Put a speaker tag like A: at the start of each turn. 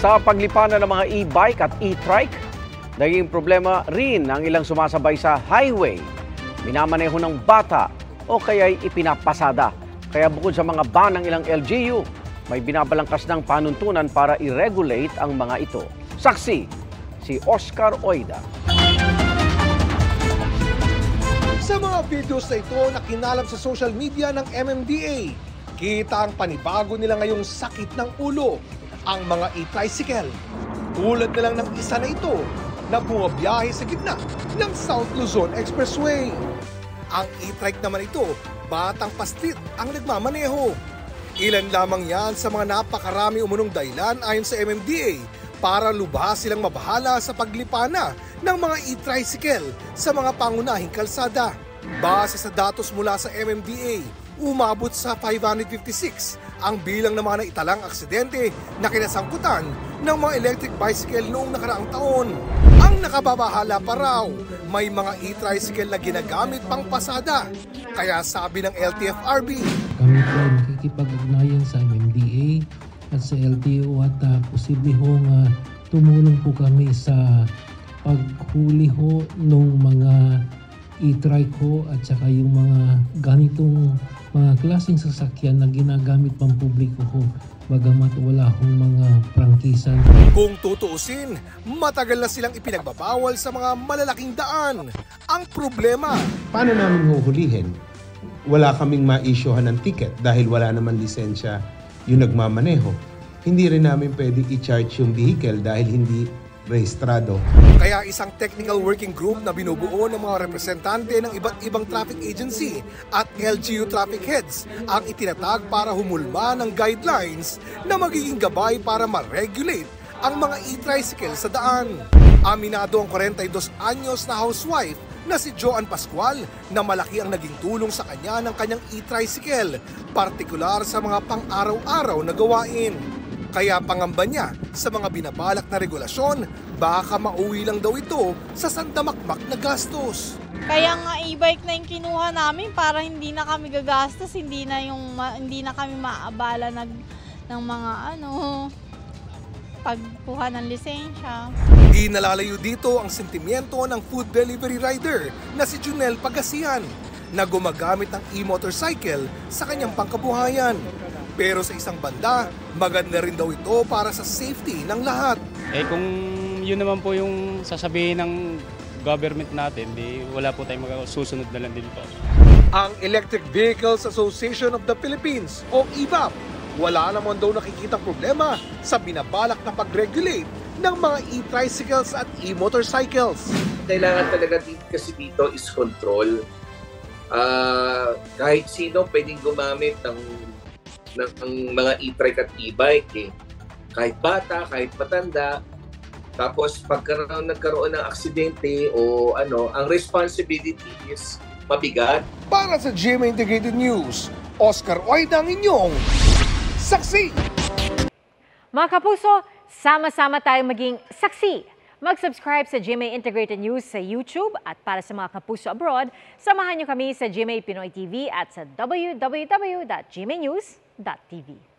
A: Sa paglipanan ng mga e-bike at e-trike, naging problema rin ang ilang sumasabay sa highway. Minamaneho ng bata o kaya'y ipinapasada. Kaya bukod sa mga ban ng ilang LGU, may binabalangkas ng panuntunan para i-regulate ang mga ito. Saksi, si Oscar Oida.
B: Sa mga videos na ito na kinalap sa social media ng MMDA, kita ang panibago nila ngayong sakit ng ulo, ang mga e-tricycle. Tulad na lang ng isa na ito na bumabiyahe sa gitna ng South Luzon Expressway. Ang e-trike naman ito, batang pastrit ang nagmamaneho. Ilan lamang yan sa mga napakarami umunong dahilan ayon sa MMDA para lubhas silang mabahala sa paglipana ng mga e-tricycle sa mga pangunahing kalsada. Base sa datos mula sa MMDA, umabot sa 556 ang bilang ng mga naitalang aksidente na kinasangkutan ng mga electric bicycle noong nakaraang taon. Ang nakababahala pa raw, may mga e-tricycle na ginagamit pang pasada. Kaya sabi ng LTFRB,
C: kami po ay nakikipag-ugnayan sa MMDA at sa LTO at posible hong tumulong po kami sa paghuli ho ng mga e-trike ho at saka yung mga ganitong mga klaseng sasakyan na ginagamit pang publiko ho, bagamat wala hong mga prangkisan.
B: Kung tutuusin, matagal na silang ipinagbabawal sa mga malalaking daan. Ang problema,
D: paano namin huhulihin? Wala kaming ma-issuehan ng ticket dahil wala naman lisensya yung nagmamaneho. Hindi rin namin pwedeng i-charge yung vehicle dahil hindi rehistrado.
B: Kaya isang technical working group na binubuo ng mga representante ng iba't ibang traffic agency at LGU traffic heads ang itinatag para humulma ng guidelines na magiging gabay para ma-regulate ang mga e-tricycle sa daan. Aminado ang 42 anyos na housewife na si Joan Pascual na malaki ang naging tulong sa kanya ng kanyang e-tricycle, partikular sa mga pang-araw-araw na gawain. Kaya pangamba niya sa mga binabalak na regulasyon, baka mauwi lang daw ito sa sandamakmak na gastos.
E: Kaya nga e-bike na yung kinuha namin para hindi na kami gagastos, hindi na kami maabala ng mga pagkuha ng lisensya.
B: Di nalalayo dito ang sentimiento ng food delivery rider na si Junel Pagasian na gumagamit ng e-motorcycle sa kanyang pangkabuhayan. Pero sa isang banda, maganda rin daw ito para sa safety ng lahat.
F: Kung yun naman po yung sasabihin ng government natin, di wala po tayong susunod na lang din po.
B: Ang Electric Vehicles Association of the Philippines o EVAP, wala naman daw nakikita problema sa binabalak na pag-regulate ng mga e-tricycles at e-motorcycles.
G: Kailangan talaga kasi dito is control. Kahit sino pwedeng gumamit ng mga e-trike at e-bike. Kahit bata, kahit matanda. Tapos nagkaroon ng aksidente o ang responsibility is mabigat.
B: Para sa GMA Integrated News, Oscar Oida ang inyong saksi.
H: Mga kapuso, sama-sama tayong maging saksi. Mag-subscribe sa GMA Integrated News sa YouTube at para sa mga kapuso abroad, samahan niyo kami sa GMA Pinoy TV at sa www.gmanews.tv.